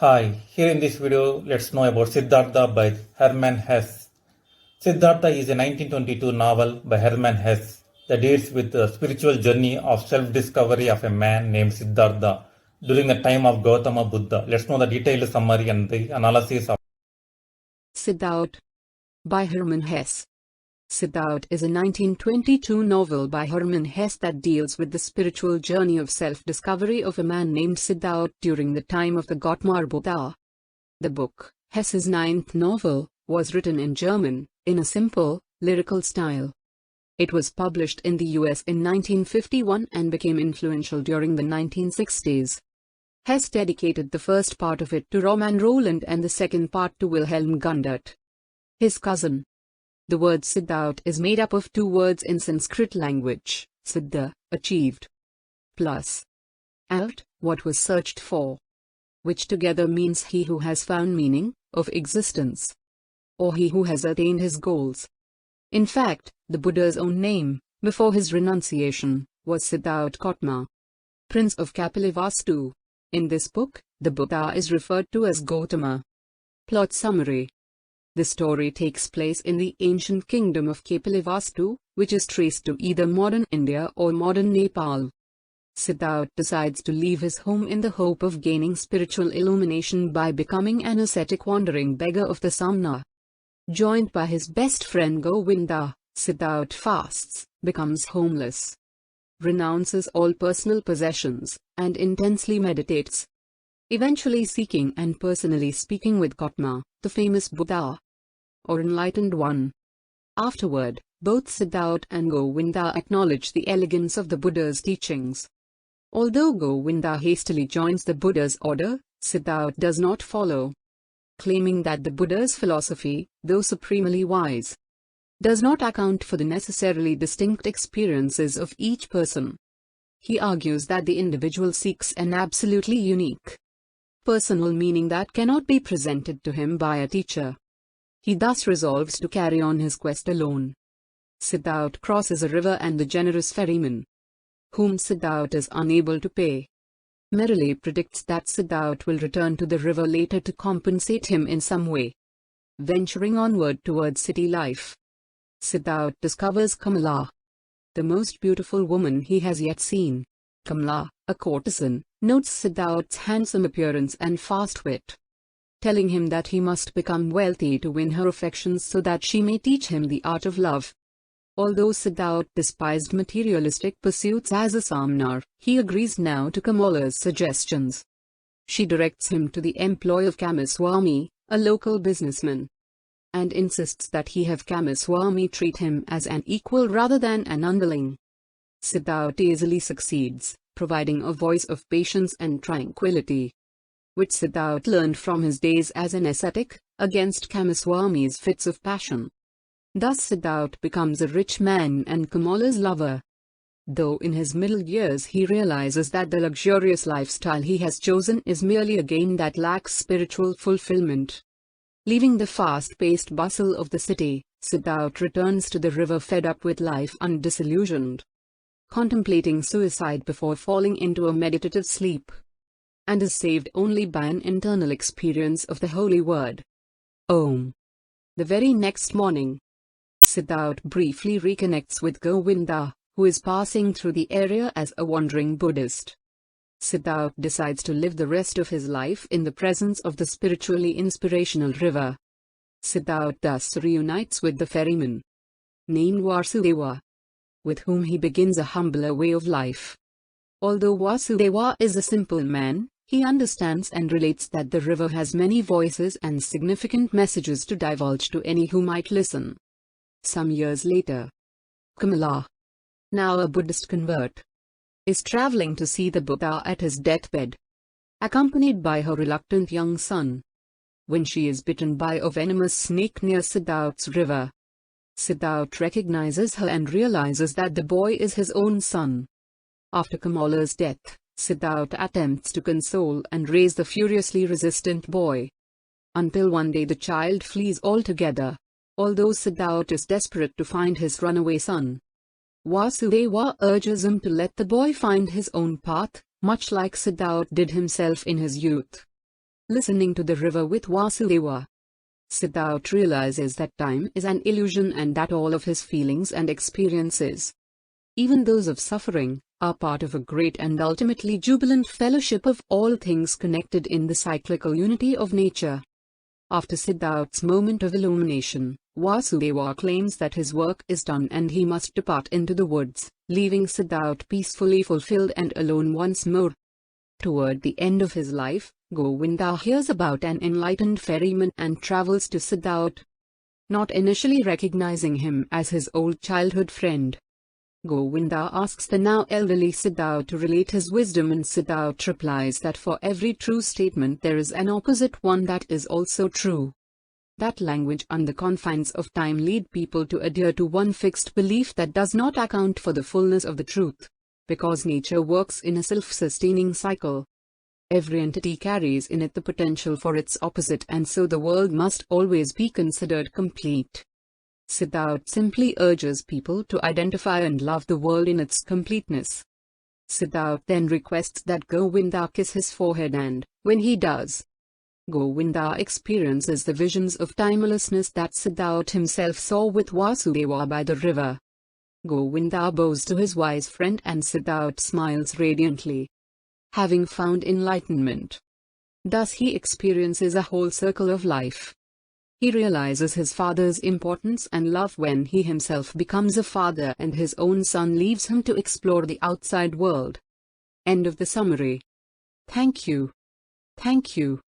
Hi, here in this video, let's know about Siddhartha by Hermann Hesse. Siddhartha is a 1922 novel by Hermann Hesse that deals with the spiritual journey of self-discovery of a man named Siddhartha during the time of Gautama Buddha. Let's know the detailed summary and the analysis of Siddhartha by Hermann Hesse. Siddhartha is a 1922 novel by Hermann Hesse that deals with the spiritual journey of self-discovery of a man named Siddhartha during the time of the Gautama Buddha. The book, Hesse's ninth novel, was written in German, in a simple, lyrical style. It was published in the US in 1951 and became influential during the 1960s. Hesse dedicated the first part of it to Roman Roland and the second part to Wilhelm Gundert, his cousin. The word Siddhartha is made up of two words in Sanskrit language, Siddha, achieved, plus Art, what was searched for, which together means he who has found meaning of existence, or he who has attained his goals. In fact, the Buddha's own name, before his renunciation, was Siddhartha Gautama, Prince of Kapilavastu. In this book, the Buddha is referred to as Gautama. Plot summary. The story takes place in the ancient kingdom of Kapilavastu, which is traced to either modern India or modern Nepal. Siddhartha decides to leave his home in the hope of gaining spiritual illumination by becoming an ascetic wandering beggar of the Samna. Joined by his best friend Govinda, Siddhartha fasts, becomes homeless, renounces all personal possessions, and intensely meditates, eventually seeking and personally speaking with Gautama, the famous Buddha, or enlightened one. Afterward, both Siddhartha and Govinda acknowledge the elegance of the Buddha's teachings. Although Govinda hastily joins the Buddha's order, Siddhartha does not follow, claiming that the Buddha's philosophy, though supremely wise, does not account for the necessarily distinct experiences of each person. He argues that the individual seeks an absolutely unique, personal meaning that cannot be presented to him by a teacher. He thus resolves to carry on his quest alone. Siddhartha crosses a river and the generous ferryman, whom Siddhartha is unable to pay, merrily predicts that Siddhartha will return to the river later to compensate him in some way. Venturing onward towards city life, Siddhartha discovers Kamala, the most beautiful woman he has yet seen. Kamala, a courtesan, notes Siddhartha's handsome appearance and fast wit, telling him that he must become wealthy to win her affections so that she may teach him the art of love. Although Siddhartha despised materialistic pursuits as a Samnar, he agrees now to Kamala's suggestions. She directs him to the employ of Kamaswami, a local businessman, and insists that he have Kamaswami treat him as an equal rather than an underling. Siddhartha easily succeeds, providing a voice of patience and tranquility, which Siddhartha learned from his days as an ascetic, against Kamaswami's fits of passion. Thus Siddhartha becomes a rich man and Kamala's lover. Though in his middle years he realizes that the luxurious lifestyle he has chosen is merely a game that lacks spiritual fulfillment. Leaving the fast-paced bustle of the city, Siddhartha returns to the river fed up with life and disillusioned, contemplating suicide before falling into a meditative sleep, and is saved only by an internal experience of the holy word, Om. The very next morning, Siddhartha briefly reconnects with Govinda, who is passing through the area as a wandering Buddhist. Siddhartha decides to live the rest of his life in the presence of the spiritually inspirational river. Siddhartha thus reunites with the ferryman, named Vasudeva, with whom he begins a humbler way of life. Although Vasudeva is a simple man, he understands and relates that the river has many voices and significant messages to divulge to any who might listen. Some years later, Kamala, now a Buddhist convert, is traveling to see the Buddha at his deathbed, accompanied by her reluctant young son, when she is bitten by a venomous snake near Siddhartha's river. Siddhartha recognizes her and realizes that the boy is his own son. After Kamala's death, Siddhartha attempts to console and raise the furiously resistant boy, until one day the child flees altogether. Although Siddhartha is desperate to find his runaway son, Vasudeva urges him to let the boy find his own path, much like Siddhartha did himself in his youth. Listening to the river with Vasudeva, Siddhartha realizes that time is an illusion and that all of his feelings and experiences, even those of suffering, are part of a great and ultimately jubilant fellowship of all things connected in the cyclical unity of nature. After Siddhartha's moment of illumination, Vasudeva claims that his work is done and he must depart into the woods, leaving Siddhartha peacefully fulfilled and alone once more. Toward the end of his life, Govinda hears about an enlightened ferryman and travels to Siddhartha, not initially recognizing him as his old childhood friend. Govinda asks the now elderly Siddhartha to relate his wisdom, and Siddhartha replies that for every true statement there is an opposite one that is also true. That language and the confines of time lead people to adhere to one fixed belief that does not account for the fullness of the truth, because nature works in a self-sustaining cycle. Every entity carries in it the potential for its opposite, and so the world must always be considered complete. Siddhartha simply urges people to identify and love the world in its completeness. Siddhartha then requests that Govinda kiss his forehead, and, when he does, Govinda experiences the visions of timelessness that Siddhartha himself saw with Vasudeva by the river. Govinda bows to his wise friend and Siddhartha smiles radiantly, having found enlightenment. Thus he experiences a whole circle of life. He realizes his father's importance and love when he himself becomes a father and his own son leaves him to explore the outside world. End of the summary. Thank you. Thank you.